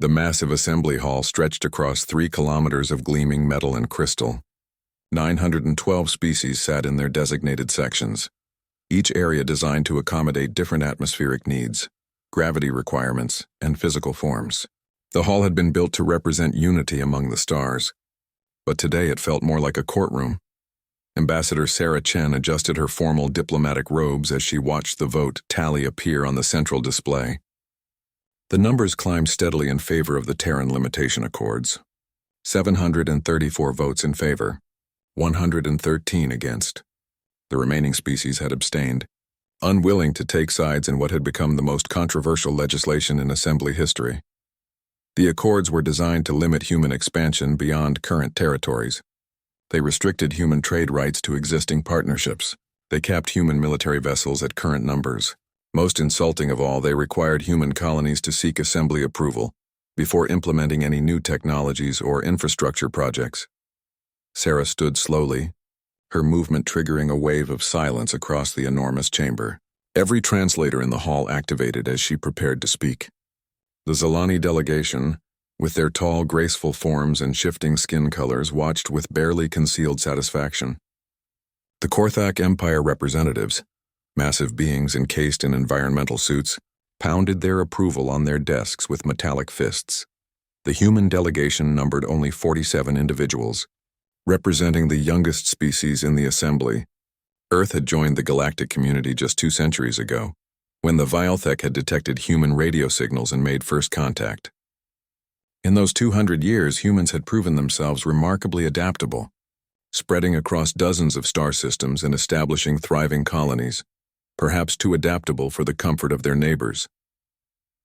The massive assembly hall stretched across 3 kilometers of gleaming metal and crystal. 912 species sat in their designated sections, each area designed to accommodate different atmospheric needs, gravity requirements, and physical forms. The hall had been built to represent unity among the stars, but today it felt more like a courtroom. Ambassador Sarah Chen adjusted her formal diplomatic robes as she watched the vote tally appear on the central display. The numbers climbed steadily in favor of the Terran Limitation Accords. 734 votes in favor, 113 against. The remaining species had abstained, unwilling to take sides in what had become the most controversial legislation in Assembly history. The Accords were designed to limit human expansion beyond current territories. They restricted human trade rights to existing partnerships. They capped human military vessels at current numbers. Most insulting of all, they required human colonies to seek Assembly approval before implementing any new technologies or infrastructure projects. Sarah stood slowly, her movement triggering a wave of silence across the enormous chamber. Every translator in the hall activated as she prepared to speak. The Zalani delegation, with their tall, graceful forms and shifting skin colors, watched with barely concealed satisfaction. The Korthak Empire representatives, massive beings encased in environmental suits, pounded their approval on their desks with metallic fists. The human delegation numbered only 47 individuals, representing the youngest species in the Assembly. Earth had joined the galactic community just 2 centuries ago, when the Vialthek had detected human radio signals and made first contact. In those 200 years, humans had proven themselves remarkably adaptable, spreading across dozens of star systems and establishing thriving colonies, perhaps too adaptable for the comfort of their neighbors.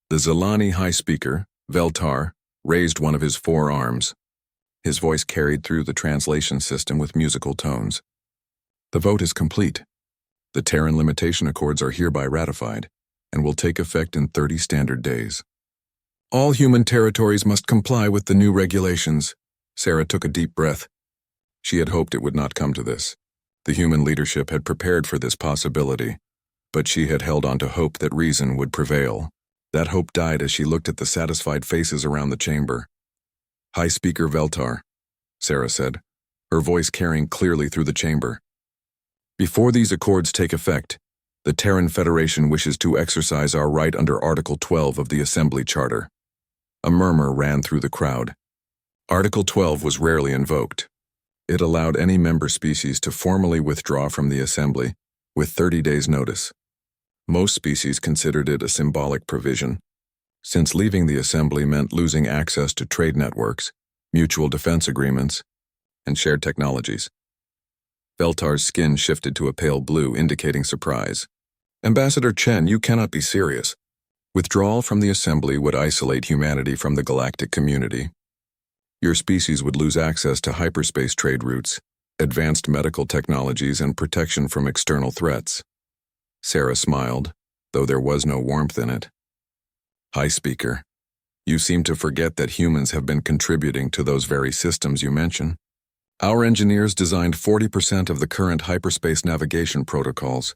The Zalani High Speaker, Veltar, raised one of his 4 arms. His voice carried through the translation system with musical tones. The vote is complete. The Terran Limitation Accords are hereby ratified and will take effect in 30 standard days. All human territories must comply with the new regulations. Sarah took a deep breath. She had hoped it would not come to this. The human leadership had prepared for this possibility, but she had held on to hope that reason would prevail. That hope died as she looked at the satisfied faces around the chamber. High Speaker Veltar, Sarah said, her voice carrying clearly through the chamber. Before these accords take effect, the Terran Federation wishes to exercise our right under Article 12 of the Assembly Charter. A murmur ran through the crowd. Article 12 was rarely invoked. It allowed any member species to formally withdraw from the Assembly with 30 days' notice. Most species considered it a symbolic provision, since leaving the Assembly meant losing access to trade networks, mutual defense agreements, and shared technologies. Veltar's skin shifted to a pale blue, indicating surprise. Ambassador Chen, you cannot be serious. Withdrawal from the Assembly would isolate humanity from the galactic community. Your species would lose access to hyperspace trade routes, advanced medical technologies, and protection from external threats. Sarah smiled, though there was no warmth in it. High Speaker, you seem to forget that humans have been contributing to those very systems you mention. Our engineers designed 40% of the current hyperspace navigation protocols.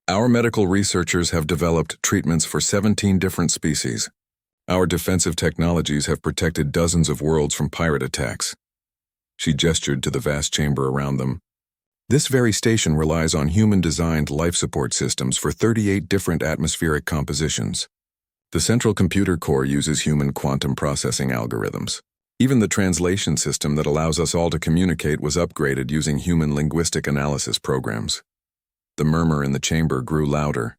Our medical researchers have developed treatments for 17 different species. Our defensive technologies have protected dozens of worlds from pirate attacks. She gestured to the vast chamber around them. This very station relies on human-designed life support systems for 38 different atmospheric compositions. The central computer core uses human quantum processing algorithms. Even the translation system that allows us all to communicate was upgraded using human linguistic analysis programs. The murmur in the chamber grew louder.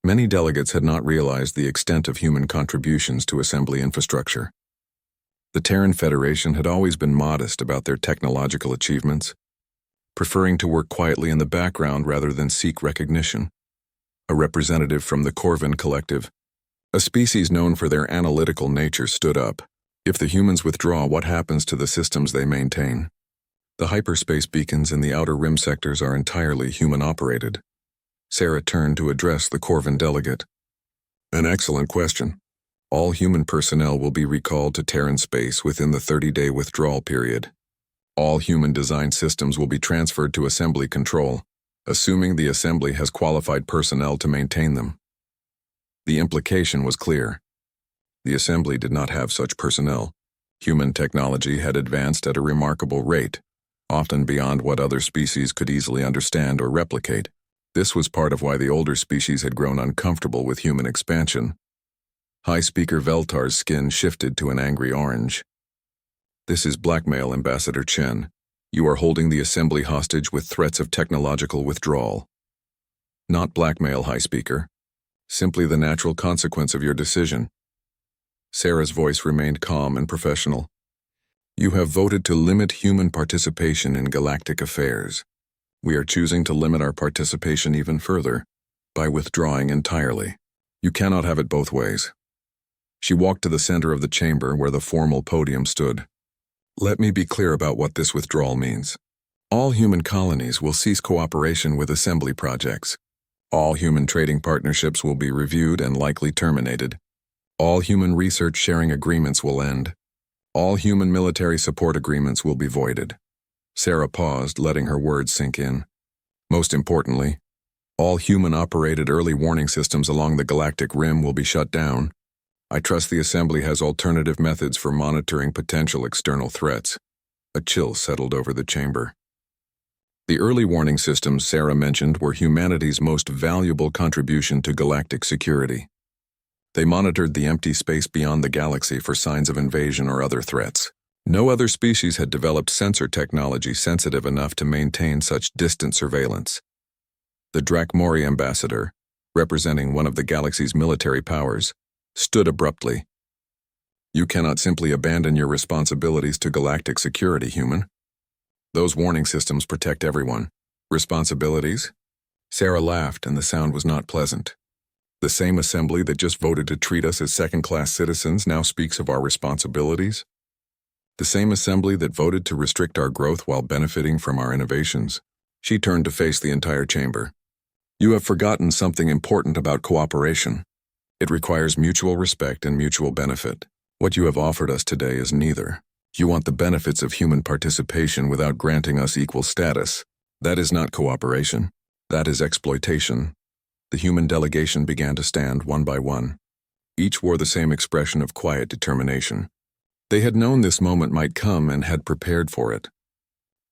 Many delegates had not realized the extent of human contributions to Assembly infrastructure. The Terran Federation had always been modest about their technological achievements, preferring to work quietly in the background rather than seek recognition. A representative from the Corvin Collective, a species known for their analytical nature, stood up. If the humans withdraw, what happens to the systems they maintain? The hyperspace beacons in the outer rim sectors are entirely human-operated. Sarah turned to address the Corvin delegate. An excellent question. All human personnel will be recalled to Terran space within the 30-day withdrawal period. All human-designed systems will be transferred to Assembly control, assuming the Assembly has qualified personnel to maintain them. The implication was clear. The Assembly did not have such personnel. Human technology had advanced at a remarkable rate, often beyond what other species could easily understand or replicate. This was part of why the older species had grown uncomfortable with human expansion. High Speaker Veltar's skin shifted to an angry orange. "This is blackmail, Ambassador Chen. You are holding the Assembly hostage with threats of technological withdrawal." "Not blackmail, High Speaker. Simply the natural consequence of your decision." Sarah's voice remained calm and professional. "You have voted to limit human participation in galactic affairs. We are choosing to limit our participation even further, by withdrawing entirely. You cannot have it both ways." She walked to the center of the chamber where the formal podium stood. "Let me be clear about what this withdrawal means. All human colonies will cease cooperation with Assembly projects. All human trading partnerships will be reviewed and likely terminated. All human research sharing agreements will end. All human military support agreements will be voided." Sarah paused, letting her words sink in. "Most importantly, all human-operated early warning systems along the galactic rim will be shut down. I trust the Assembly has alternative methods for monitoring potential external threats." A chill settled over the chamber. The early warning systems Sarah mentioned were humanity's most valuable contribution to galactic security. They monitored the empty space beyond the galaxy for signs of invasion or other threats. No other species had developed sensor technology sensitive enough to maintain such distant surveillance. The Drakmori ambassador, representing one of the galaxy's military powers, stood abruptly. "You cannot simply abandon your responsibilities to galactic security, human. Those warning systems protect everyone." "Responsibilities?" Sarah laughed, and the sound was not pleasant. "The same Assembly that just voted to treat us as second-class citizens now speaks of our responsibilities? The same Assembly that voted to restrict our growth while benefiting from our innovations?" She turned to face the entire chamber. "You have forgotten something important about cooperation. It requires mutual respect and mutual benefit. What you have offered us today is neither. You want the benefits of human participation without granting us equal status. That is not cooperation. That is exploitation." The human delegation began to stand one by one. Each wore the same expression of quiet determination. They had known this moment might come and had prepared for it.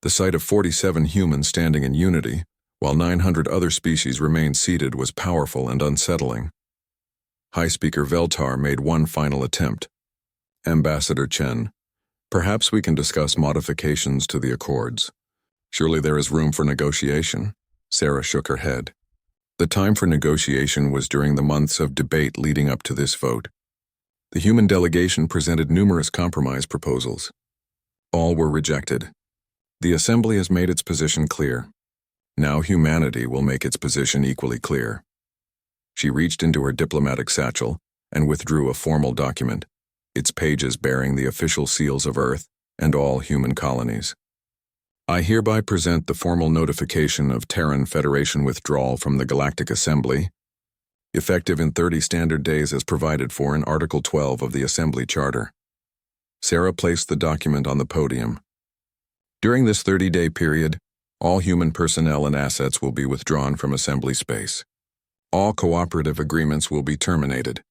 The sight of 47 humans standing in unity, while 900 other species remained seated, was powerful and unsettling. High Speaker Veltar made one final attempt. "Ambassador Chen, perhaps we can discuss modifications to the accords. Surely there is room for negotiation." Sarah shook her head. The time for negotiation was during the months of debate leading up to this vote. The human delegation presented numerous compromise proposals. All were rejected. The Assembly has made its position clear. Now humanity will make its position equally clear. She reached into her diplomatic satchel and withdrew a formal document, its pages bearing the official seals of Earth and all human colonies. "I hereby present the formal notification of Terran Federation withdrawal from the Galactic Assembly, effective in 30 standard days as provided for in Article 12 of the Assembly Charter." Sarah placed the document on the podium. "During this 30-day period, all human personnel and assets will be withdrawn from Assembly space. All cooperative agreements will be terminated.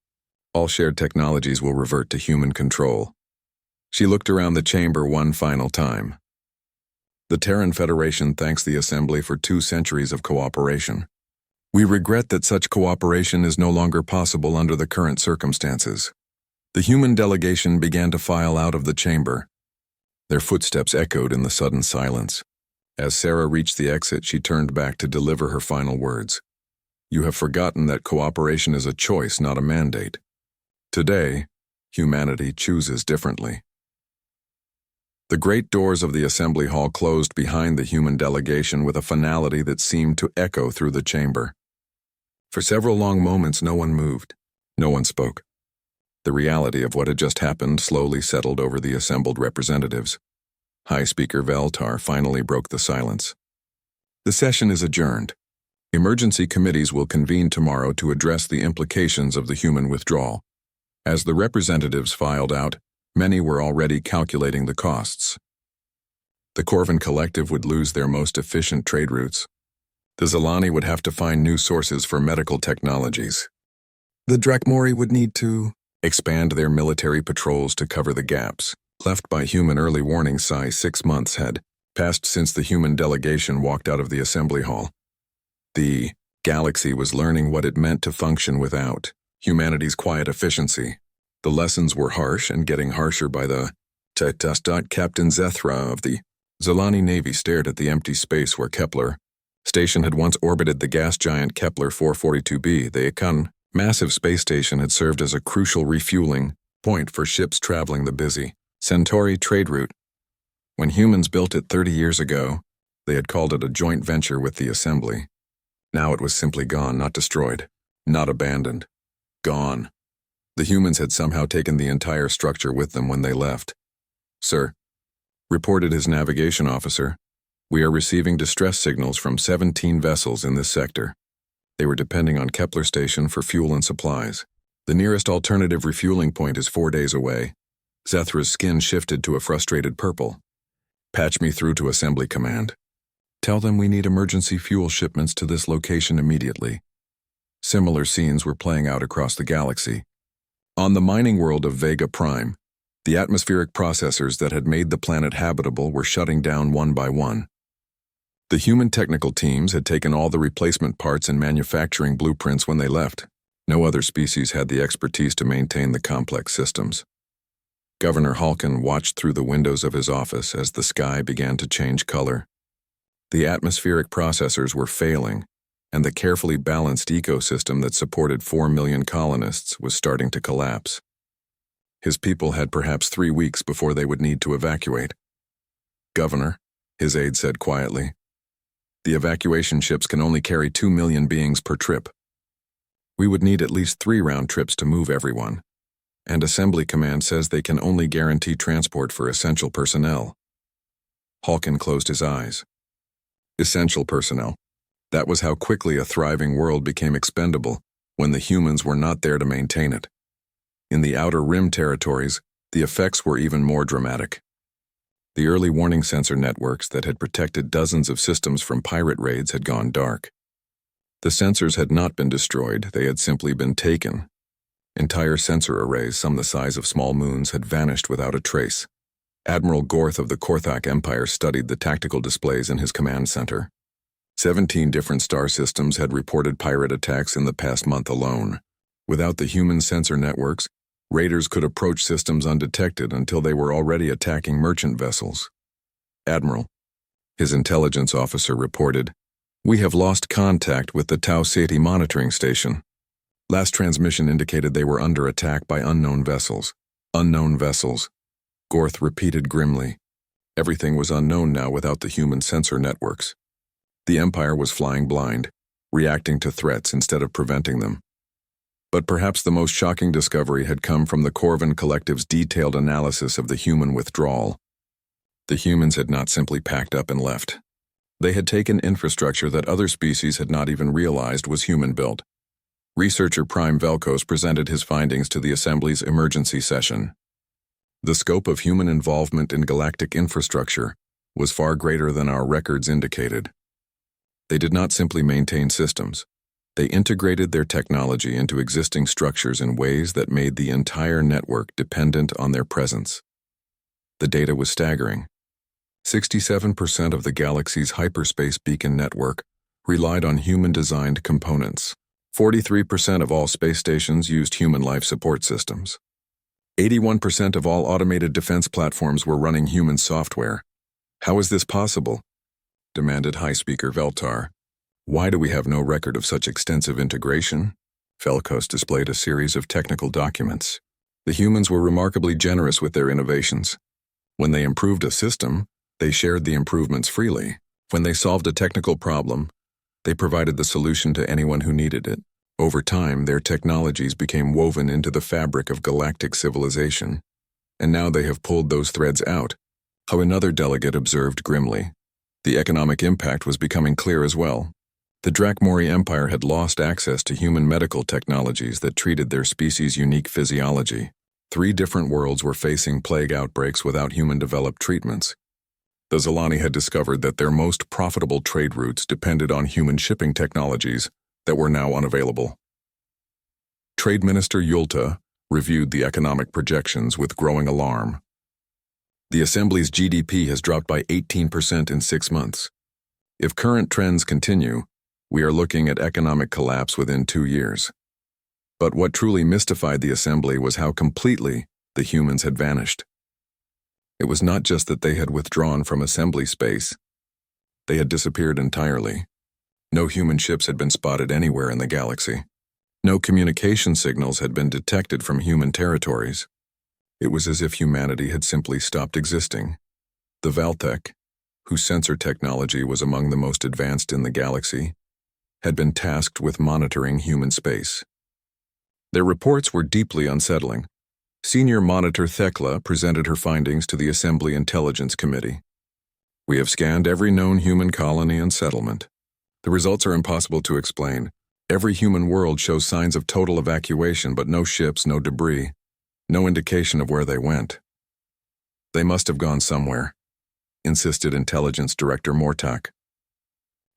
All shared technologies will revert to human control." She looked around the chamber one final time. "The Terran Federation thanks the Assembly for 2 centuries of cooperation. We regret that such cooperation is no longer possible under the current circumstances." The human delegation began to file out of the chamber. Their footsteps echoed in the sudden silence. As Sarah reached the exit, she turned back to deliver her final words. "You have forgotten that cooperation is a choice, not a mandate. Today, humanity chooses differently." The great doors of the Assembly Hall closed behind the human delegation with a finality that seemed to echo through the chamber. For several long moments, no one moved. No one spoke. The reality of what had just happened slowly settled over the assembled representatives. High Speaker Veltar finally broke the silence. "The session is adjourned. Emergency committees will convene tomorrow to address the implications of the human withdrawal." As the representatives filed out, many were already calculating the costs. The Corvin Collective would lose their most efficient trade routes. The Zilani would have to find new sources for medical technologies. The Drakmori would need to expand their military patrols to cover the gaps left by human. Early warning signs. 6 months had passed since the human delegation walked out of the assembly hall. The galaxy was learning what it meant to function without humanity's quiet efficiency. The lessons were harsh and getting harsher by the Captain Zethra of the Zolani Navy stared at the empty space where Kepler station had once orbited. The gas giant Kepler 442b, the massive space station, had served as a crucial refueling point for ships traveling the busy Centauri trade route. When humans built it 30 years ago, they had called it a joint venture with the Assembly. Now it was simply gone, not destroyed, not abandoned. Gone. The humans had somehow taken the entire structure with them when they left. "Sir," reported his navigation officer, "we are receiving distress signals from 17 vessels in this sector. They were depending on Kepler Station for fuel and supplies. The nearest alternative refueling point is 4 days away." Zethra's skin shifted to a frustrated purple. "Patch me through to Assembly Command. Tell them we need emergency fuel shipments to this location immediately." Similar scenes were playing out across the galaxy. On the mining world of Vega Prime, the atmospheric processors that had made the planet habitable were shutting down one by one. The human technical teams had taken all the replacement parts and manufacturing blueprints when they left. No other species had the expertise to maintain the complex systems. Governor Halkin watched through the windows of his office as the sky began to change color. The atmospheric processors were failing, and the carefully balanced ecosystem that supported 4 million colonists was starting to collapse. His people had perhaps 3 weeks before they would need to evacuate. "Governor," his aide said quietly, "the evacuation ships can only carry 2 million beings per trip. We would need at least 3 round trips to move everyone, and Assembly Command says they can only guarantee transport for essential personnel." Halkin closed his eyes. Essential personnel. That was how quickly a thriving world became expendable when the humans were not there to maintain it. In the Outer Rim territories, the effects were even more dramatic. The early warning sensor networks that had protected dozens of systems from pirate raids had gone dark. The sensors had not been destroyed, they had simply been taken. Entire sensor arrays, some the size of small moons, had vanished without a trace. Admiral Gorth of the Korthak Empire studied the tactical displays in his command center. 17 different star systems had reported pirate attacks in the past month alone. Without the human sensor networks, raiders could approach systems undetected until they were already attacking merchant vessels. "Admiral," his intelligence officer reported, "we have lost contact with the Tau Ceti monitoring station. Last transmission indicated they were under attack by unknown vessels." "Unknown vessels," Gorth repeated grimly. Everything was unknown now without the human sensor networks. The Empire was flying blind, reacting to threats instead of preventing them. But perhaps the most shocking discovery had come from the Corvin Collective's detailed analysis of the human withdrawal. The humans had not simply packed up and left. They had taken infrastructure that other species had not even realized was human-built. Researcher Prime Velkos presented his findings to the Assembly's emergency session. The scope of human involvement in galactic infrastructure was far greater than our records indicated. They did not simply maintain systems. They integrated their technology into existing structures in ways that made the entire network dependent on their presence. The data was staggering. 67% of the galaxy's hyperspace beacon network relied on human-designed components. 43% of all space stations used human life support systems. 81% of all automated defense platforms were running human software. "How is this possible?" demanded High Speaker Veltar. "Why do we have no record of such extensive integration?" Velkos displayed a series of technical documents. The humans were remarkably generous with their innovations. When they improved a system, they shared the improvements freely. When they solved a technical problem, they provided the solution to anyone who needed it. Over time, their technologies became woven into the fabric of galactic civilization, and now they have pulled those threads out. How another delegate observed grimly. The economic impact was becoming clear as well. The Drakmori Empire had lost access to human medical technologies that treated their species' unique physiology. 3 different worlds were facing plague outbreaks without human-developed treatments. The Zolani had discovered that their most profitable trade routes depended on human shipping technologies that were now unavailable. Trade Minister Yulta reviewed the economic projections with growing alarm. The Assembly's GDP has dropped by 18% in 6 months. If current trends continue, we are looking at economic collapse within 2 years. But what truly mystified the Assembly was how completely the humans had vanished. It was not just that they had withdrawn from Assembly space. They had disappeared entirely. No human ships had been spotted anywhere in the galaxy. No communication signals had been detected from human territories. It was as if humanity had simply stopped existing. The Valtech, whose sensor technology was among the most advanced in the galaxy, had been tasked with monitoring human space. Their reports were deeply unsettling. Senior Monitor Thekla presented her findings to the Assembly Intelligence Committee. We have scanned every known human colony and settlement. The results are impossible to explain. Every human world shows signs of total evacuation, but no ships, no debris, no indication of where they went. They must have gone somewhere, insisted Intelligence Director Mortak.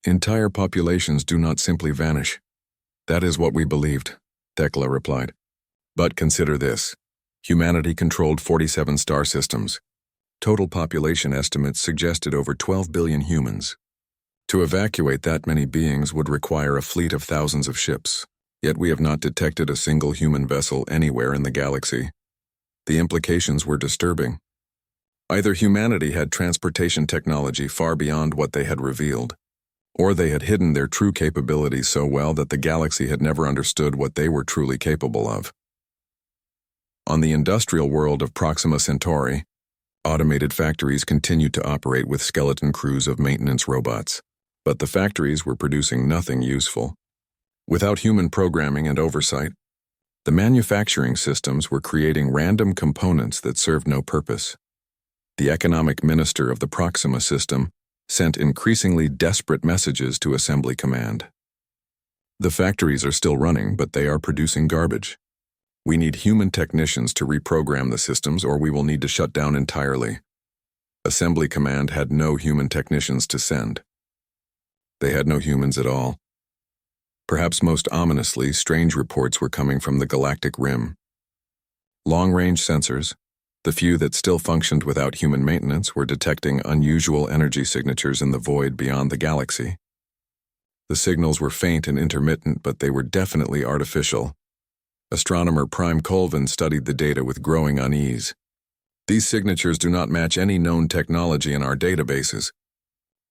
Entire populations do not simply vanish. That is what we believed, Thekla replied. But consider this. Humanity controlled 47 star systems. Total population estimates suggested over 12 billion humans. To evacuate that many beings would require a fleet of thousands of ships, yet we have not detected a single human vessel anywhere in the galaxy. The implications were disturbing. Either humanity had transportation technology far beyond what they had revealed, or they had hidden their true capabilities so well that the galaxy had never understood what they were truly capable of. On the industrial world of Proxima Centauri, automated factories continued to operate with skeleton crews of maintenance robots. But the factories were producing nothing useful. Without human programming and oversight, the manufacturing systems were creating random components that served no purpose. The economic minister of the Proxima system sent increasingly desperate messages to Assembly Command. The factories are still running, but they are producing garbage. We need human technicians to reprogram the systems, or we will need to shut down entirely. Assembly Command had no human technicians to send. They had no humans at all. Perhaps most ominously, strange reports were coming from the galactic rim. Long-range sensors, the few that still functioned without human maintenance, were detecting unusual energy signatures in the void beyond the galaxy. The signals were faint and intermittent, but they were definitely artificial. Astronomer Prime Colvin studied the data with growing unease. These signatures do not match any known technology in our databases.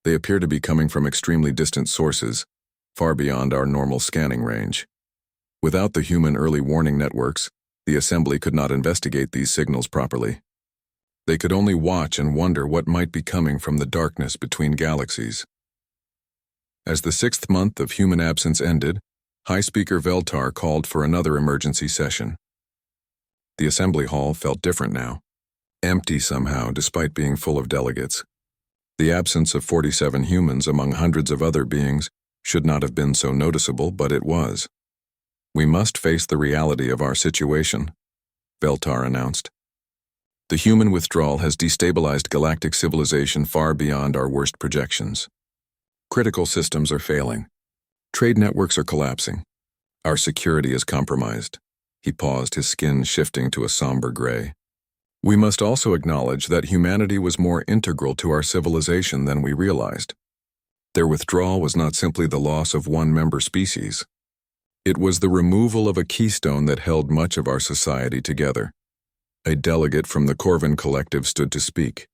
They appear to be coming from extremely distant sources, far beyond our normal scanning range. Without the human early warning networks, the Assembly could not investigate these signals properly. They could only watch and wonder what might be coming from the darkness between galaxies. As the 6th month of human absence ended, High Speaker Veltar called for another emergency session. The Assembly Hall felt different now, empty somehow despite being full of delegates. The absence of 47 humans among hundreds of other beings should not have been so noticeable, but it was. We must face the reality of our situation, Veltar announced. The human withdrawal has destabilized galactic civilization far beyond our worst projections. Critical systems are failing. Trade networks are collapsing. Our security is compromised. He paused, his skin shifting to a somber gray. We must also acknowledge that humanity was more integral to our civilization than we realized. Their withdrawal was not simply the loss of one member species. It was the removal of a keystone that held much of our society together. A delegate from the Corvin Collective stood to speak.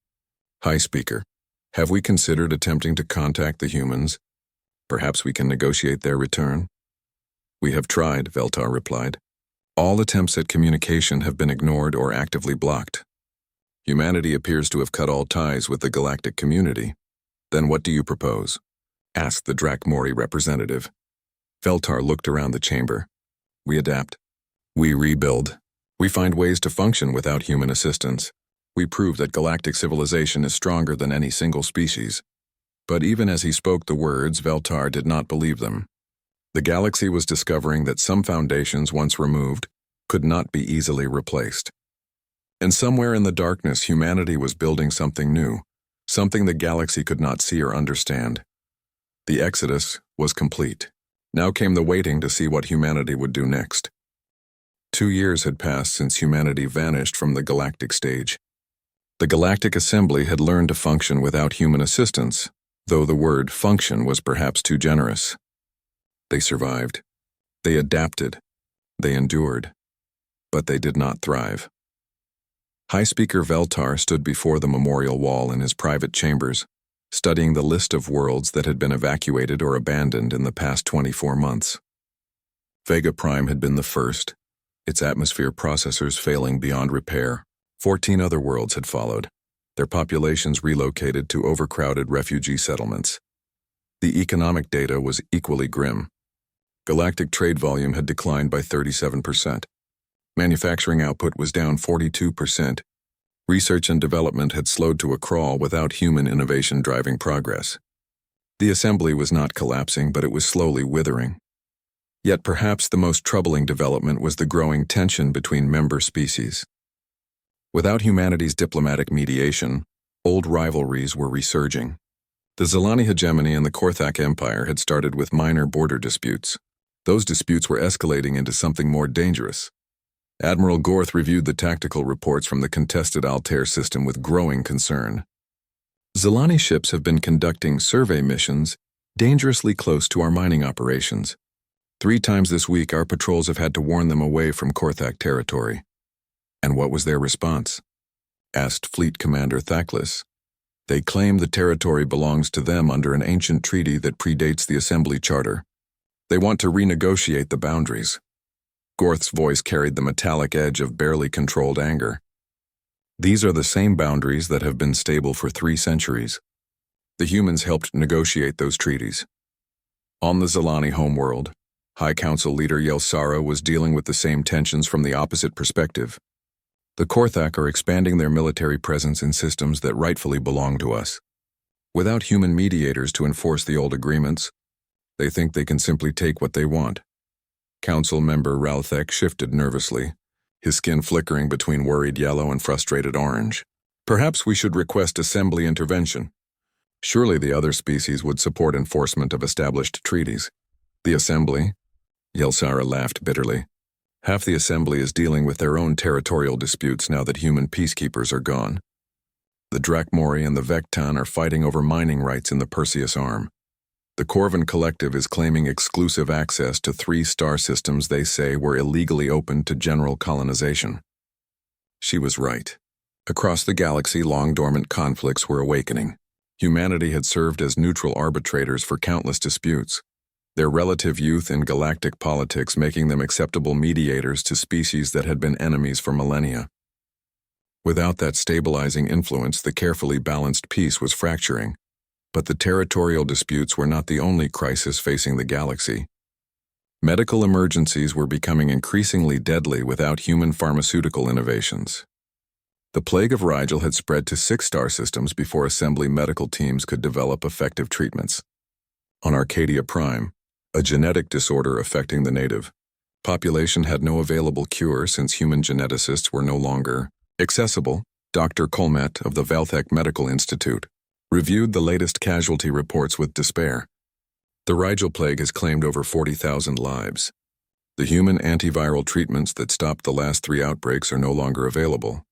High Speaker, have we considered attempting to contact the humans? Perhaps we can negotiate their return? We have tried, Veltar replied. All attempts at communication have been ignored or actively blocked. Humanity appears to have cut all ties with the galactic community. Then what do you propose? Asked the Drakmori representative. Veltar looked around the chamber. We adapt. We rebuild. We find ways to function without human assistance. We prove that galactic civilization is stronger than any single species. But even as he spoke the words, Veltar did not believe them. The galaxy was discovering that some foundations once removed could not be easily replaced. And somewhere in the darkness, humanity was building something new, something the galaxy could not see or understand. The exodus was complete. Now came the waiting to see what humanity would do next. 2 years had passed since humanity vanished from the galactic stage. The Galactic Assembly had learned to function without human assistance, though the word function was perhaps too generous. They survived. They adapted. They endured. But they did not thrive. High Speaker Veltar stood before the memorial wall in his private chambers, studying the list of worlds that had been evacuated or abandoned in the past 24 months. Vega Prime had been the first, its atmosphere processors failing beyond repair. 14 other worlds had followed, their populations relocated to overcrowded refugee settlements. The economic data was equally grim. Galactic trade volume had declined by 37%. Manufacturing output was down 42%. Research and development had slowed to a crawl without human innovation driving progress. The assembly was not collapsing, but it was slowly withering. Yet perhaps the most troubling development was the growing tension between member species. Without humanity's diplomatic mediation, old rivalries were resurging. The Zilani hegemony and the Korthak Empire had started with minor border disputes. Those disputes were escalating into something more dangerous. Admiral Gorth reviewed the tactical reports from the contested Altair system with growing concern. Zilani ships have been conducting survey missions dangerously close to our mining operations. 3 times this week, our patrols have had to warn them away from Korthak territory. And what was their response? Asked Fleet Commander Thaklis. They claim the territory belongs to them under an ancient treaty that predates the Assembly Charter. They want to renegotiate the boundaries. Gorth's voice carried the metallic edge of barely controlled anger. These are the same boundaries that have been stable for 3 centuries. The humans helped negotiate those treaties. On the Zilani homeworld, High Council leader Yelsara was dealing with the same tensions from the opposite perspective. The Korthak are expanding their military presence in systems that rightfully belong to us. Without human mediators to enforce the old agreements, they think they can simply take what they want. Council member Ralthek shifted nervously, his skin flickering between worried yellow and frustrated orange. Perhaps we should request Assembly intervention. Surely the other species would support enforcement of established treaties. The Assembly? Yelsara laughed bitterly. Half the Assembly is dealing with their own territorial disputes now that human peacekeepers are gone. The Drakmori and the Vectan are fighting over mining rights in the Perseus Arm. The Corvin Collective is claiming exclusive access to 3 star systems they say were illegally opened to general colonization. She was right. Across the galaxy, long-dormant conflicts were awakening. Humanity had served as neutral arbitrators for countless disputes, their relative youth in galactic politics making them acceptable mediators to species that had been enemies for millennia. Without that stabilizing influence, the carefully balanced peace was fracturing. But the territorial disputes were not the only crisis facing the galaxy. Medical emergencies were becoming increasingly deadly without human pharmaceutical innovations. The plague of Rigel had spread to 6 star systems before Assembly medical teams could develop effective treatments. On Arcadia Prime, a genetic disorder affecting the native population had no available cure since human geneticists were no longer accessible. Dr. Colmet of the Valthek Medical Institute reviewed the latest casualty reports with despair. The Rigel plague has claimed over 40,000 lives. The human antiviral treatments that stopped the last 3 outbreaks are no longer available.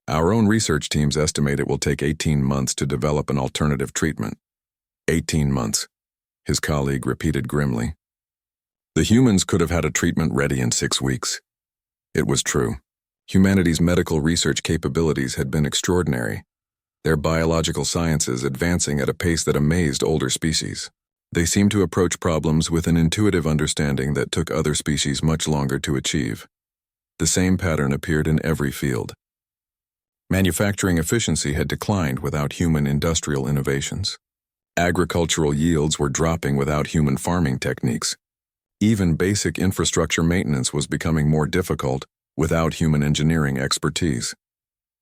Our own research teams estimate it will take 18 months to develop an alternative treatment. 18 months, his colleague repeated grimly. The humans could have had a treatment ready in 6 weeks. It was true. Humanity's medical research capabilities had been extraordinary, their biological sciences advancing at a pace that amazed older species. They seemed to approach problems with an intuitive understanding that took other species much longer to achieve. The same pattern appeared in every field. Manufacturing efficiency had declined without human industrial innovations. Agricultural yields were dropping without human farming techniques. Even basic infrastructure maintenance was becoming more difficult without human engineering expertise.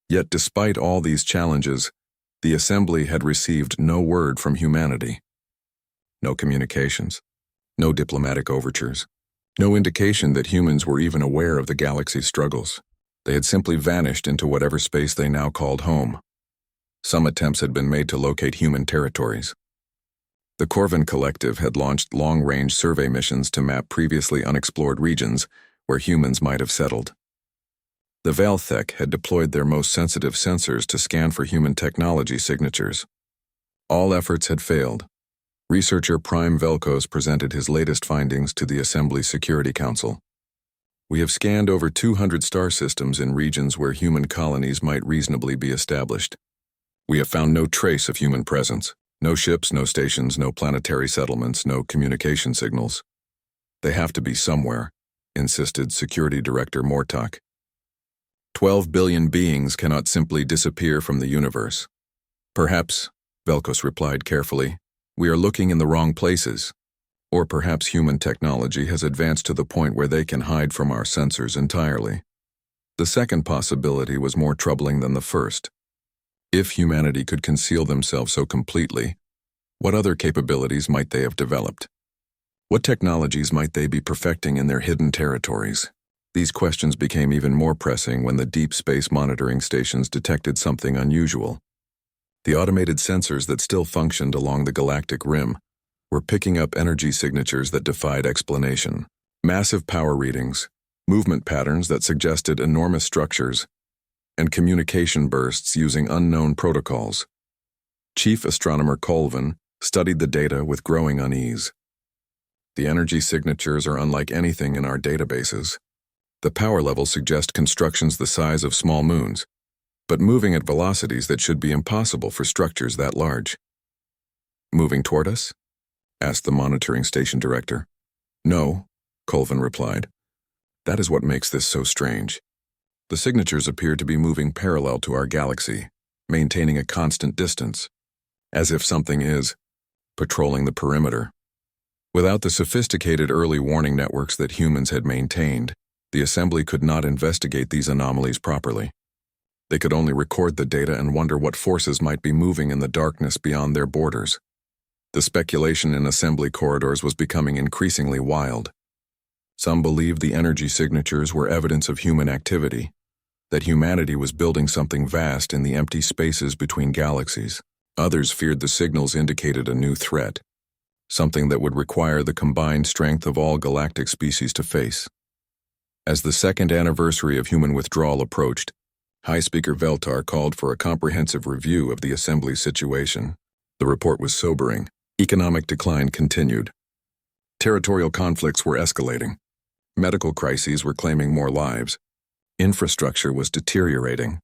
Yet despite all these challenges, the Assembly had received no word from humanity. No communications, no diplomatic overtures, no indication that humans were even aware of the galaxy's struggles. They had simply vanished into whatever space they now called home. Some attempts had been made to locate human territories. The Corvin Collective had launched long-range survey missions to map previously unexplored regions, where humans might have settled. The Valthek had deployed their most sensitive sensors to scan for human technology signatures. All efforts had failed. Researcher Prime Velkos presented his latest findings to the Assembly Security Council. We have scanned over 200 star systems in regions where human colonies might reasonably be established. We have found no trace of human presence. No ships, no stations, no planetary settlements, no communication signals. They have to be somewhere, insisted Security Director Mortok. 12 billion beings cannot simply disappear from the universe. Perhaps, Velkos replied carefully, we are looking in the wrong places. Or perhaps human technology has advanced to the point where they can hide from our sensors entirely. The second possibility was more troubling than the first. If humanity could conceal themselves so completely, what other capabilities might they have developed? What technologies might they be perfecting in their hidden territories? These questions became even more pressing when the deep space monitoring stations detected something unusual. The automated sensors that still functioned along the galactic rim were picking up energy signatures that defied explanation. Massive power readings, movement patterns that suggested enormous structures, and communication bursts using unknown protocols. Chief Astronomer Colvin studied the data with growing unease. The energy signatures are unlike anything in our databases. The power levels suggest constructions the size of small moons, but moving at velocities that should be impossible for structures that large. Moving toward us? Asked the monitoring station director. No, Colvin replied. That is what makes this so strange. The signatures appear to be moving parallel to our galaxy, maintaining a constant distance, as if something is patrolling the perimeter. Without the sophisticated early warning networks that humans had maintained, the Assembly could not investigate these anomalies properly. They could only record the data and wonder what forces might be moving in the darkness beyond their borders. The speculation in Assembly corridors was becoming increasingly wild. Some believed the energy signatures were evidence of human activity, that humanity was building something vast in the empty spaces between galaxies. Others feared the signals indicated a new threat, something that would require the combined strength of all galactic species to face. As the second anniversary of human withdrawal approached, High Speaker Veltar called for a comprehensive review of the Assembly's situation. The report was sobering. Economic decline continued. Territorial conflicts were escalating. Medical crises were claiming more lives. Infrastructure was deteriorating.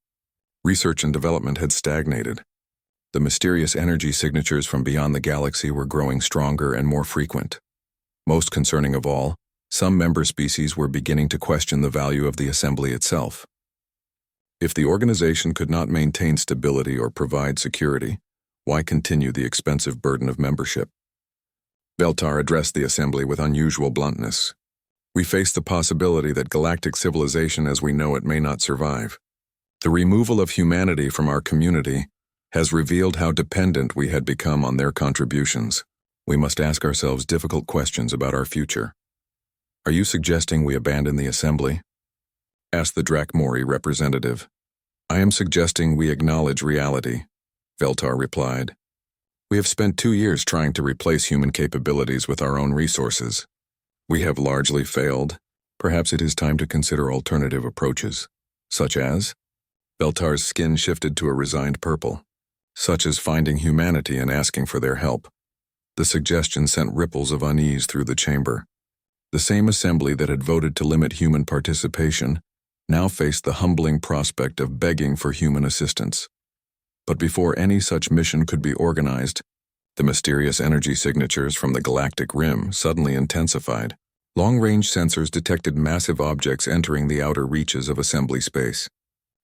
Research and development had stagnated. The mysterious energy signatures from beyond the galaxy were growing stronger and more frequent. Most concerning of all, some member species were beginning to question the value of the Assembly itself. If the organization could not maintain stability or provide security, why continue the expensive burden of membership? Veltar addressed the Assembly with unusual bluntness. We face the possibility that galactic civilization as we know it may not survive. The removal of humanity from our community has revealed how dependent we had become on their contributions. We must ask ourselves difficult questions about our future. Are you suggesting we abandon the Assembly? Asked the Drakmori representative. I am suggesting we acknowledge reality, Veltar replied. We have spent 2 years trying to replace human capabilities with our own resources. We have largely failed. Perhaps it is time to consider alternative approaches, such as? Veltar's skin shifted to a resigned purple. Such as finding humanity and asking for their help. The suggestion sent ripples of unease through the chamber. The same Assembly that had voted to limit human participation now faced the humbling prospect of begging for human assistance. But before any such mission could be organized, the mysterious energy signatures from the galactic rim suddenly intensified. Long-range sensors detected massive objects entering the outer reaches of Assembly space.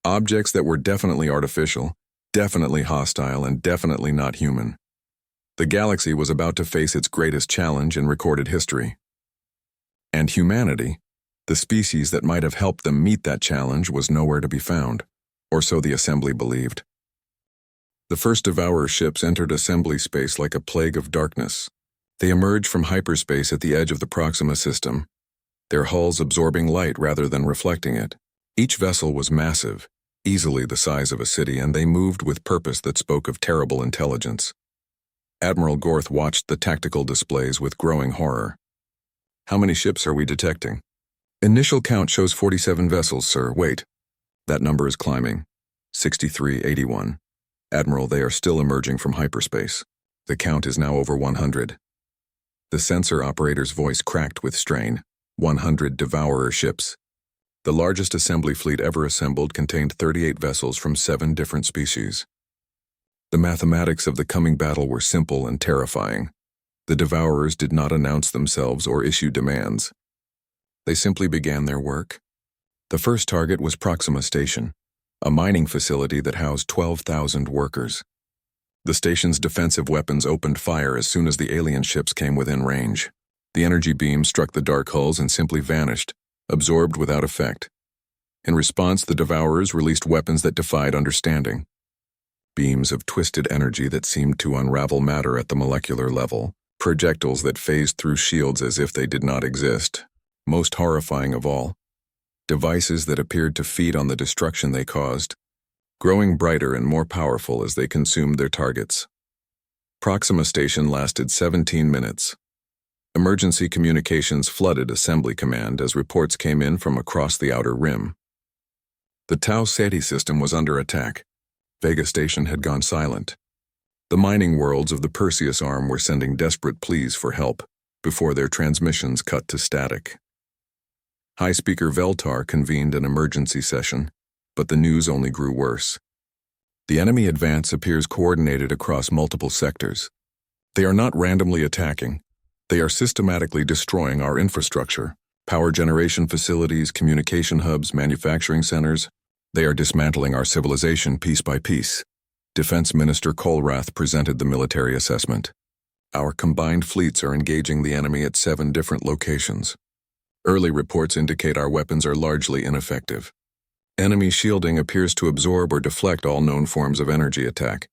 Objects that were definitely artificial, definitely hostile, and definitely not human. The galaxy was about to face its greatest challenge in recorded history. And humanity, the species that might have helped them meet that challenge, was nowhere to be found, or so the Assembly believed. The first Devourer ships entered Assembly space like a plague of darkness. They emerged from hyperspace at the edge of the Proxima system, their hulls absorbing light rather than reflecting it. Each vessel was massive, easily the size of a city, and they moved with purpose that spoke of terrible intelligence. Admiral Gorth watched the tactical displays with growing horror. How many ships are we detecting? Initial count shows 47 vessels, sir. Wait. That number is climbing. 6381. Admiral, they are still emerging from hyperspace. The count is now over 100. The sensor operator's voice cracked with strain. 100 Devourer ships. The largest assembly fleet ever assembled contained 38 vessels from 7 different species. The mathematics of the coming battle were simple and terrifying. The Devourers did not announce themselves or issue demands. They simply began their work. The first target was Proxima Station, a mining facility that housed 12,000 workers. The station's defensive weapons opened fire as soon as the alien ships came within range. The energy beam struck the dark hulls and simply vanished, absorbed without effect. In response, the Devourers released weapons that defied understanding. Beams of twisted energy that seemed to unravel matter at the molecular level, projectiles that phased through shields as if they did not exist. Most horrifying of all, devices that appeared to feed on the destruction they caused, growing brighter and more powerful as they consumed their targets. Proxima Station lasted 17 minutes. Emergency communications flooded Assembly Command as reports came in from across the outer rim. The Tau Ceti system was under attack. Vega Station had gone silent. The mining worlds of the Perseus arm were sending desperate pleas for help before their transmissions cut to static. High Speaker Veltar convened an emergency session, but the news only grew worse. The enemy advance appears coordinated across multiple sectors. They are not randomly attacking. They are systematically destroying our infrastructure, power generation facilities, communication hubs, manufacturing centers. They are dismantling our civilization piece by piece. Defense Minister Kolrath presented the military assessment. Our combined fleets are engaging the enemy at 7 different locations. Early reports indicate our weapons are largely ineffective. Enemy shielding appears to absorb or deflect all known forms of energy attack.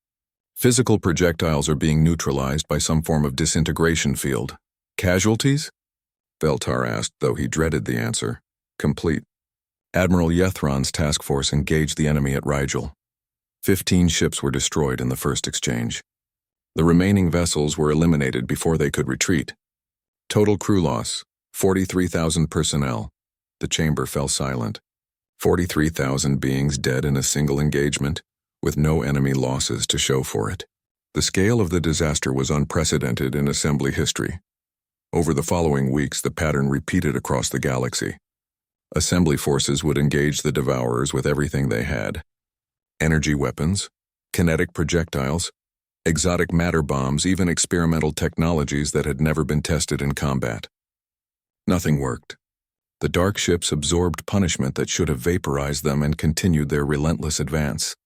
Physical projectiles are being neutralized by some form of disintegration field. Casualties? Veltar asked, though he dreaded the answer. Complete. Admiral Yethron's task force engaged the enemy at Rigel. 15 ships were destroyed in the first exchange. The remaining vessels were eliminated before they could retreat. Total crew loss, 43,000 personnel. The chamber fell silent. 43,000 beings dead in a single engagement, with no enemy losses to show for it. The scale of the disaster was unprecedented in Assembly history. Over the following weeks, the pattern repeated across the galaxy. Assembly forces would engage the Devourers with everything they had. Energy weapons, kinetic projectiles, exotic matter bombs, even experimental technologies that had never been tested in combat. Nothing worked. The dark ships absorbed punishment that should have vaporized them and continued their relentless advance.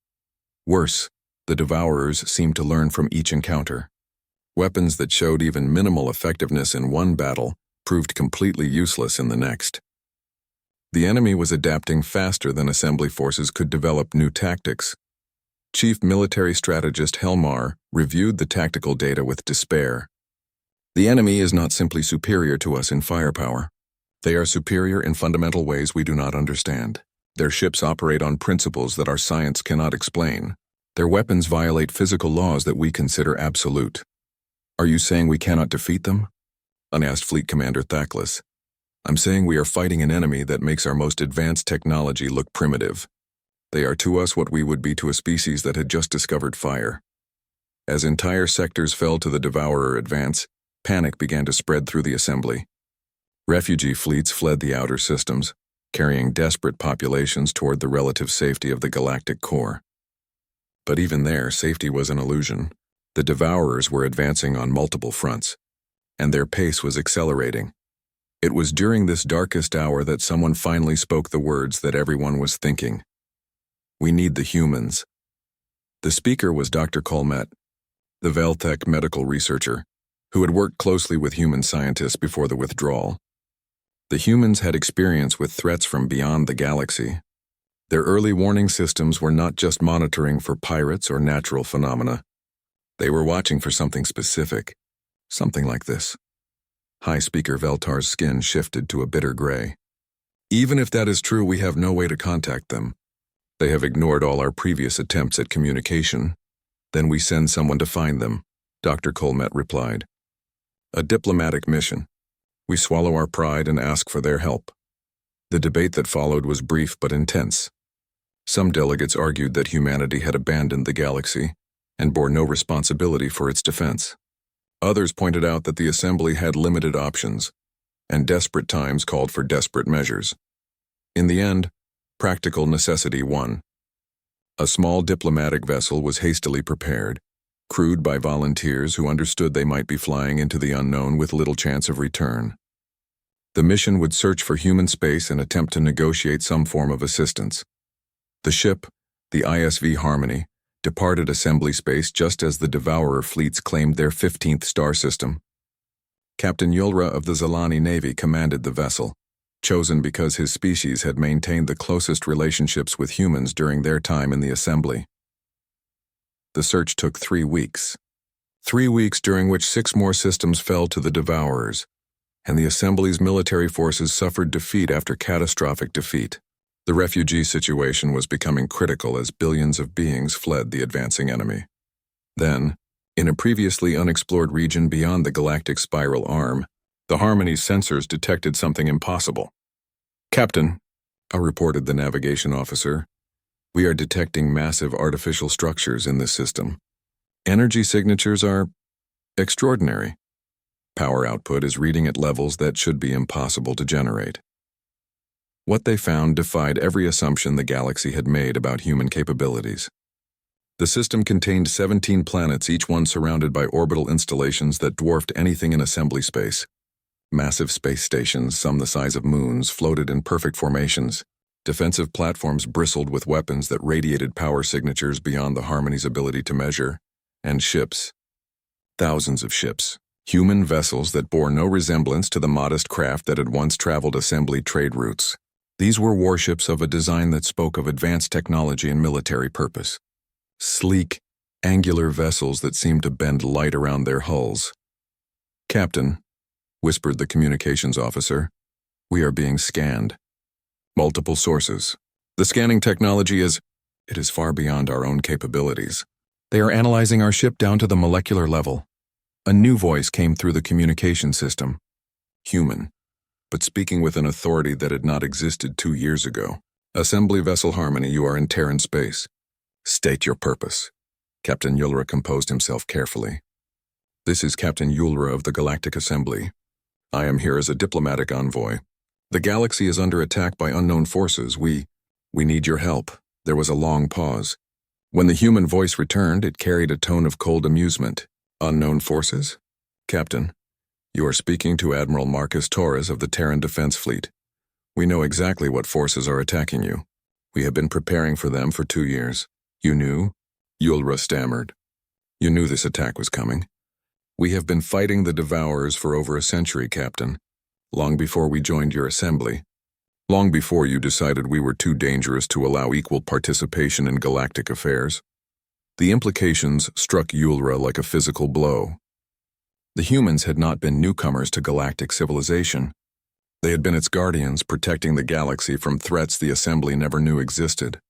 Worse, the Devourers seemed to learn from each encounter. Weapons that showed even minimal effectiveness in one battle proved completely useless in the next. The enemy was adapting faster than Assembly forces could develop new tactics. Chief Military Strategist Helmar reviewed the tactical data with despair. The enemy is not simply superior to us in firepower. They are superior in fundamental ways we do not understand. Their ships operate on principles that our science cannot explain. Their weapons violate physical laws that we consider absolute. Are you saying we cannot defeat them? Asked Fleet Commander Thaklis. I'm saying we are fighting an enemy that makes our most advanced technology look primitive. They are to us what we would be to a species that had just discovered fire. As entire sectors fell to the Devourer advance, panic began to spread through the Assembly. Refugee fleets fled the outer systems, carrying desperate populations toward the relative safety of the galactic core. But even there, safety was an illusion. The Devourers were advancing on multiple fronts, and their pace was accelerating. It was during this darkest hour that someone finally spoke the words that everyone was thinking. We need the humans. The speaker was Dr. Colmet, the Veltec medical researcher, who had worked closely with human scientists before the withdrawal. The humans had experience with threats from beyond the galaxy. Their early warning systems were not just monitoring for pirates or natural phenomena. They were watching for something specific, something like this. High Speaker Veltar's skin shifted to a bitter gray. Even if that is true, we have no way to contact them. They have ignored all our previous attempts at communication. Then we send someone to find them, Dr. Colmet replied. A diplomatic mission. We swallow our pride and ask for their help. The debate that followed was brief but intense. Some delegates argued that humanity had abandoned the galaxy and bore no responsibility for its defense. Others pointed out that the Assembly had limited options, and desperate times called for desperate measures. In the end, practical necessity won. A small diplomatic vessel was hastily prepared, crewed by volunteers who understood they might be flying into the unknown with little chance of return. The mission would search for human space and attempt to negotiate some form of assistance. The ship, the ISV Harmony, departed Assembly space just as the Devourer fleets claimed their 15th star system. Captain Yulra of the Zalani Navy commanded the vessel, chosen because his species had maintained the closest relationships with humans during their time in the Assembly. The search took 3 weeks. 3 weeks during which 6 more systems fell to the Devourers, and the Assembly's military forces suffered defeat after catastrophic defeat. The refugee situation was becoming critical as billions of beings fled the advancing enemy. Then, in a previously unexplored region beyond the galactic spiral arm, the Harmony's sensors detected something impossible. "Captain," reported the navigation officer, "we are detecting massive artificial structures in this system. Energy signatures are extraordinary. Power output is reading at levels that should be impossible to generate." What they found defied every assumption the galaxy had made about human capabilities. The system contained 17 planets, each one surrounded by orbital installations that dwarfed anything in Assembly space. Massive space stations, some the size of moons, floated in perfect formations. Defensive platforms bristled with weapons that radiated power signatures beyond the Harmony's ability to measure. And ships. Thousands of ships. Human vessels that bore no resemblance to the modest craft that had once traveled Assembly trade routes. These were warships of a design that spoke of advanced technology and military purpose. Sleek, angular vessels that seemed to bend light around their hulls. "Captain," whispered the communications officer, "we are being scanned. Multiple sources. The scanning technology it is far beyond our own capabilities. They are analyzing our ship down to the molecular level." A new voice came through the communication system. Human, but speaking with an authority that had not existed 2 years ago. "Assembly Vessel Harmony, you are in Terran space. State your purpose." Captain Yulra composed himself carefully. "This is Captain Yulra of the Galactic Assembly. I am here as a diplomatic envoy. The galaxy is under attack by unknown forces. We need your help." There was a long pause. When the human voice returned, it carried a tone of cold amusement. "Unknown forces? Captain, you are speaking to Admiral Marcus Torres of the Terran Defense Fleet. We know exactly what forces are attacking you. We have been preparing for them for 2 years. You knew?" Yulra stammered. "You knew this attack was coming. We have been fighting the Devourers for over a century, Captain. Long before we joined your assembly. Long before you decided we were too dangerous to allow equal participation in galactic affairs." The implications struck Yulra like a physical blow. The humans had not been newcomers to galactic civilization. They had been its guardians, protecting the galaxy from threats the Assembly never knew existed.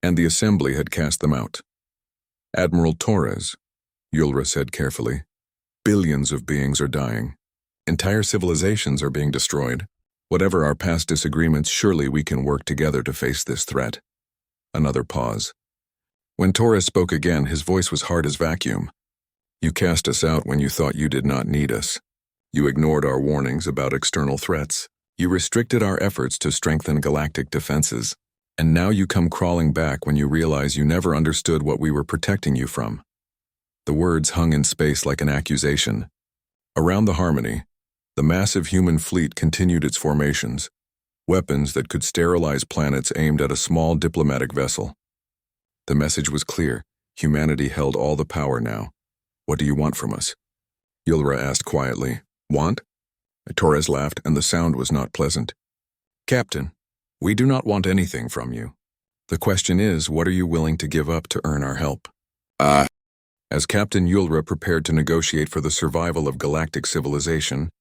And the Assembly had cast them out. "Admiral Torres," Yulra said carefully, "billions of beings are dying. Entire civilizations are being destroyed. Whatever our past disagreements, surely we can work together to face this threat." Another pause. When Torres spoke again, his voice was hard as vacuum. "You cast us out when you thought you did not need us. You ignored our warnings about external threats. You restricted our efforts to strengthen galactic defenses. And now you come crawling back when you realize you never understood what we were protecting you from." The words hung in space like an accusation. Around the Harmony, the massive human fleet continued its formations, weapons that could sterilize planets aimed at a small diplomatic vessel. The message was clear. Humanity held all the power now. "What do you want from us?" Yulra asked quietly. "Want?" Torres laughed, and the sound was not pleasant. "Captain, we do not want anything from you. The question is, what are you willing to give up to earn our help?" As Captain Yulra prepared to negotiate for the survival of galactic civilization,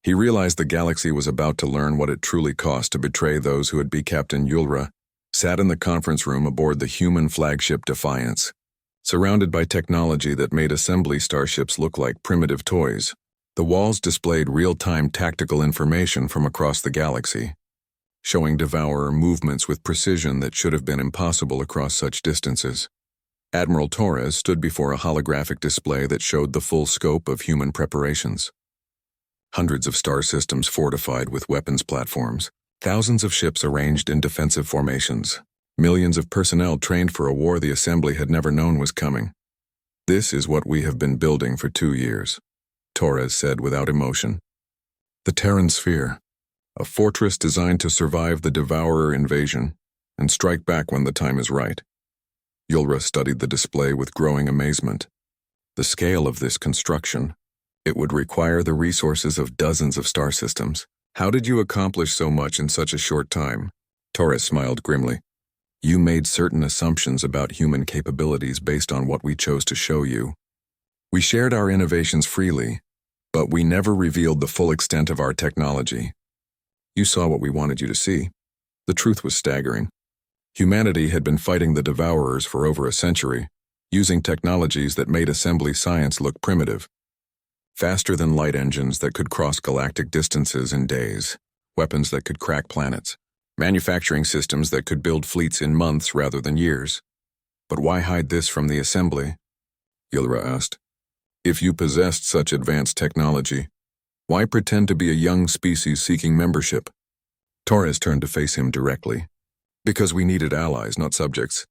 he realized the galaxy was about to learn what it truly cost to betray those who had be Captain Yulra, sat in the conference room aboard the human flagship Defiance, surrounded by technology that made assembly starships look like primitive toys. The walls displayed real-time tactical information from across the galaxy. showing Devourer movements with precision that should have been impossible across such distances. Admiral Torres stood before a holographic display that showed the full scope of human preparations. Hundreds of star systems fortified with weapons platforms, thousands of ships arranged in defensive formations, millions of personnel trained for a war the Assembly had never known was coming. "This is what we have been building for 2 years," Torres said without emotion. "The Terran Sphere, a fortress designed to survive the Devourer invasion and strike back when the time is right." Yulra studied the display with growing amazement. The scale of this construction, it would require the resources of dozens of star systems. "How did you accomplish so much in such a short time?" Torres smiled grimly. "You made certain assumptions about human capabilities based on what we chose to show you. We shared our innovations freely, but we never revealed the full extent of our technology. You saw what we wanted you to see." The truth was staggering. Humanity had been fighting the Devourers for over a century, using technologies that made assembly science look primitive. Faster-than-light engines that could cross galactic distances in days, weapons that could crack planets, manufacturing systems that could build fleets in months rather than years. "But why hide this from the Assembly?" Yulra asked. "If you possessed such advanced technology, why pretend to be a young species seeking membership?" Torres turned to face him directly. "Because we needed allies, not subjects.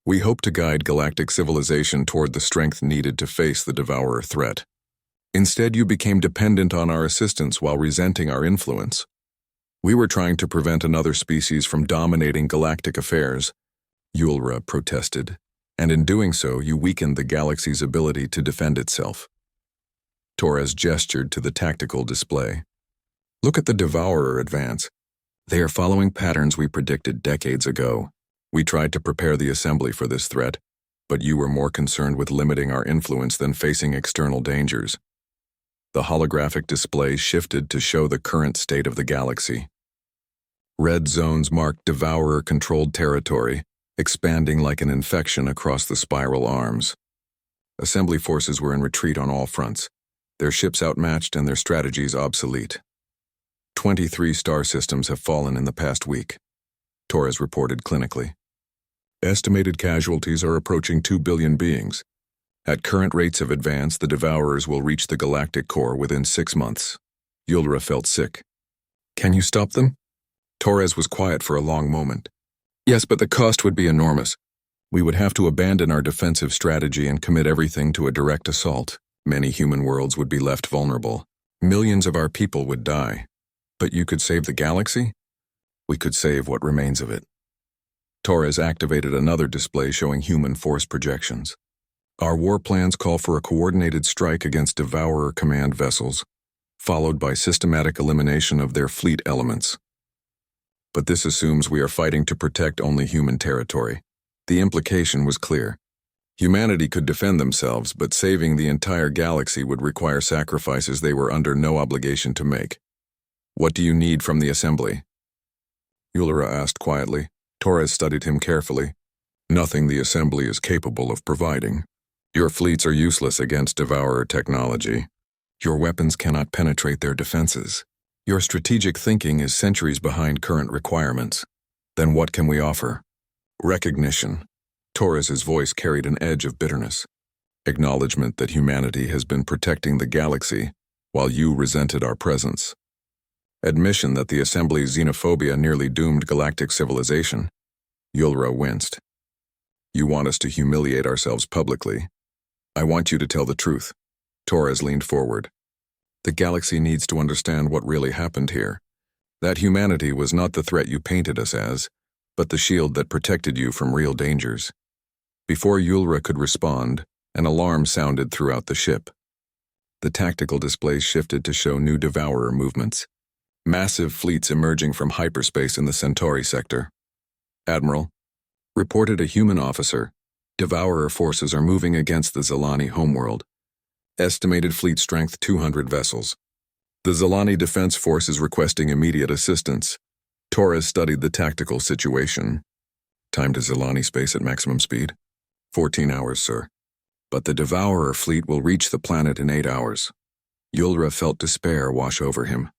We hoped to guide galactic civilization toward the strength needed to face the Devourer threat. Instead, you became dependent on our assistance while resenting our influence. We were trying to prevent another species from dominating galactic affairs," Yulra protested, "and in doing so, you weakened the galaxy's ability to defend itself." Torres gestured to the tactical display. "Look at the Devourer advance. They are following patterns we predicted decades ago. We tried to prepare the Assembly for this threat, but you were more concerned with limiting our influence than facing external dangers." The holographic display shifted to show the current state of the galaxy. Red zones marked Devourer-controlled territory, expanding like an infection across the spiral arms. Assembly forces were in retreat on all fronts, their ships outmatched and their strategies obsolete. 23 star systems have fallen in the past week, Torres reported clinically. Estimated casualties are approaching 2 billion beings. At current rates of advance, the Devourers will reach the galactic core within 6 months. Yulra felt sick. "Can you stop them?" Torres was quiet for a long moment. "Yes, but the cost would be enormous. We would have to abandon our defensive strategy and commit everything to a direct assault. Many human worlds would be left vulnerable. Millions of our people would die. But you could save the galaxy? We could save what remains of it." Torres activated another display showing human force projections. "Our war plans call for a coordinated strike against Devourer command vessels, followed by systematic elimination of their fleet elements. But this assumes we are fighting to protect only human territory." The implication was clear. Humanity could defend themselves, but saving the entire galaxy would require sacrifices they were under no obligation to make. "What do you need from the Assembly?" Yulra asked quietly. Torres studied him carefully. "Nothing the Assembly is capable of providing. Your fleets are useless against Devourer technology. Your weapons cannot penetrate their defenses. Your strategic thinking is centuries behind current requirements. Then what can we offer?" "Recognition." Torres's voice carried an edge of bitterness. "Acknowledgement that humanity has been protecting the galaxy while you resented our presence. Admission that the Assembly's xenophobia nearly doomed galactic civilization." Yulra winced. "You want us to humiliate ourselves publicly. I want you to tell the truth." Torres leaned forward. "The galaxy needs to understand what really happened here. That humanity was not the threat you painted us as, but the shield that protected you from real dangers." Before Yulra could respond, an alarm sounded throughout the ship. The tactical displays shifted to show new Devourer movements. Massive fleets emerging from hyperspace in the Centauri sector. "Admiral," reported a human officer, "Devourer forces are moving against the Zalani homeworld. Estimated fleet strength 200 vessels. The Zalani Defense Force is requesting immediate assistance." Torres studied the tactical situation. "Time to Zalani space at maximum speed?" 14 hours, sir. "But the Devourer fleet will reach the planet in 8 hours." Yulra felt despair wash over him.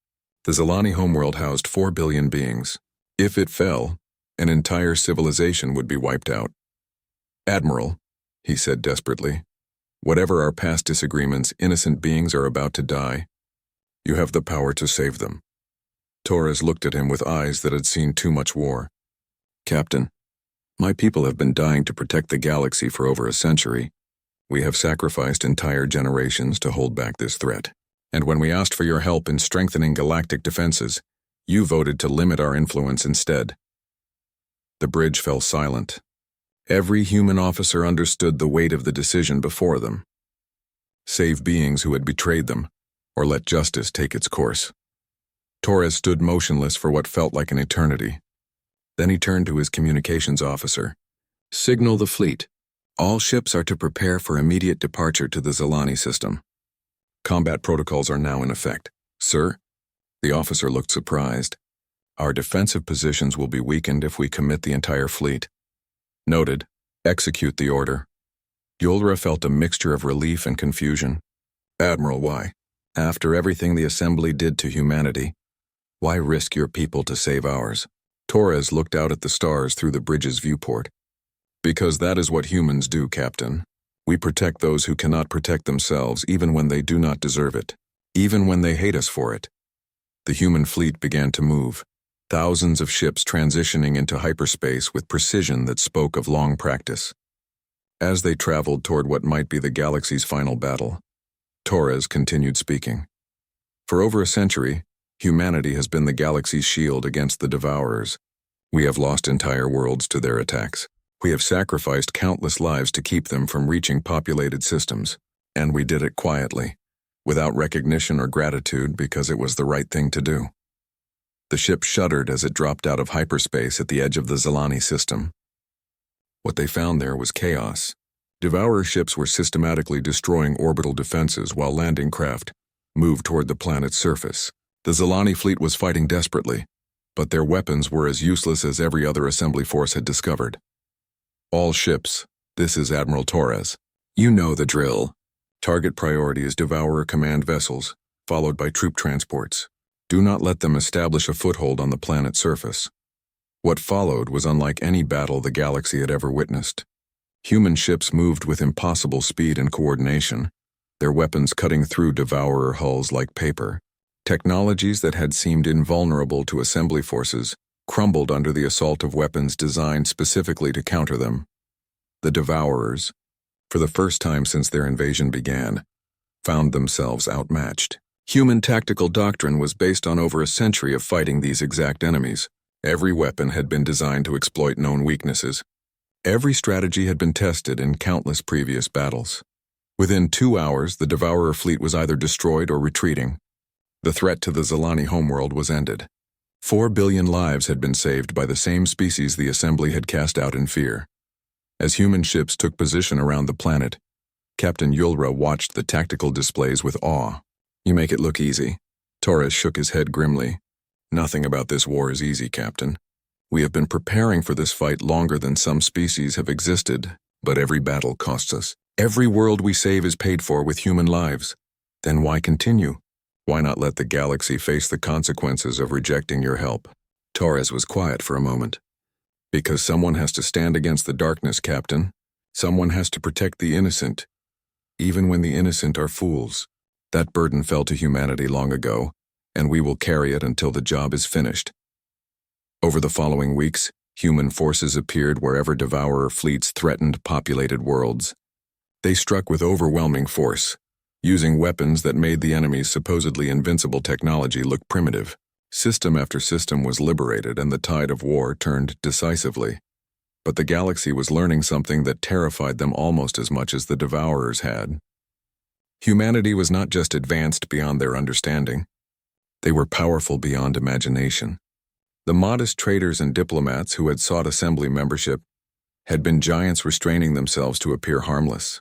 The Zalani homeworld housed 4 billion beings. If it fell, an entire civilization would be wiped out. "Admiral," he said desperately, "whatever our past disagreements, innocent beings are about to die. You have the power to save them." Torres looked at him with eyes that had seen too much war. "Captain, my people have been dying to protect the galaxy for over a century. We have sacrificed entire generations to hold back this threat. And when we asked for your help in strengthening galactic defenses, you voted to limit our influence instead." The bridge fell silent. Every human officer understood the weight of the decision before them. Save beings who had betrayed them, or let justice take its course. Torres stood motionless for what felt like an eternity. Then he turned to his communications officer. "Signal the fleet. All ships are to prepare for immediate departure to the Zilani system. Combat protocols are now in effect." "Sir?" The officer looked surprised. "Our defensive positions will be weakened if we commit the entire fleet." "Noted. Execute the order." Yulra felt a mixture of relief and confusion. "Admiral, why? After everything the Assembly did to humanity, why risk your people to save ours?" Torres looked out at the stars through the bridge's viewport. "Because that is what humans do, Captain. We protect those who cannot protect themselves even when they do not deserve it, even when they hate us for it." The human fleet began to move, thousands of ships transitioning into hyperspace with precision that spoke of long practice. As they traveled toward what might be the galaxy's final battle, Torres continued speaking. "For over a century, humanity has been the galaxy's shield against the Devourers. We have lost entire worlds to their attacks. We have sacrificed countless lives to keep them from reaching populated systems, and we did it quietly, without recognition or gratitude because it was the right thing to do." The ship shuddered as it dropped out of hyperspace at the edge of the Zilani system. What they found there was chaos. Devourer ships were systematically destroying orbital defenses while landing craft moved toward the planet's surface. The Zilani fleet was fighting desperately, but their weapons were as useless as every other assembly force had discovered. "All ships, this is Admiral Torres. You know the drill. Target priority is Devourer command vessels, followed by troop transports. Do not let them establish a foothold on the planet's surface." What followed was unlike any battle the galaxy had ever witnessed. Human ships moved with impossible speed and coordination, their weapons cutting through Devourer hulls like paper. Technologies that had seemed invulnerable to assembly forces crumbled under the assault of weapons designed specifically to counter them. The Devourers, for the first time since their invasion began, found themselves outmatched. Human tactical doctrine was based on over a century of fighting these exact enemies. Every weapon had been designed to exploit known weaknesses. Every strategy had been tested in countless previous battles. Within 2 hours, the Devourer fleet was either destroyed or retreating. The threat to the Zilani homeworld was ended. 4 billion lives had been saved by the same species the Assembly had cast out in fear. As human ships took position around the planet, Captain Yulra watched the tactical displays with awe. "You make it look easy." Torres shook his head grimly. "Nothing about this war is easy, Captain. We have been preparing for this fight longer than some species have existed, but every battle costs us. Every world we save is paid for with human lives. Then why continue? Why not let the galaxy face the consequences of rejecting your help?" Torres was quiet for a moment. "Because someone has to stand against the darkness, Captain. Someone has to protect the innocent, even when the innocent are fools. That burden fell to humanity long ago, and we will carry it until the job is finished." Over the following weeks, human forces appeared wherever Devourer fleets threatened populated worlds. They struck with overwhelming force, using weapons that made the enemy's supposedly invincible technology look primitive. System after system was liberated and the tide of war turned decisively. But the galaxy was learning something that terrified them almost as much as the Devourers had. Humanity was not just advanced beyond their understanding. They were powerful beyond imagination. The modest traders and diplomats who had sought Assembly membership had been giants restraining themselves to appear harmless.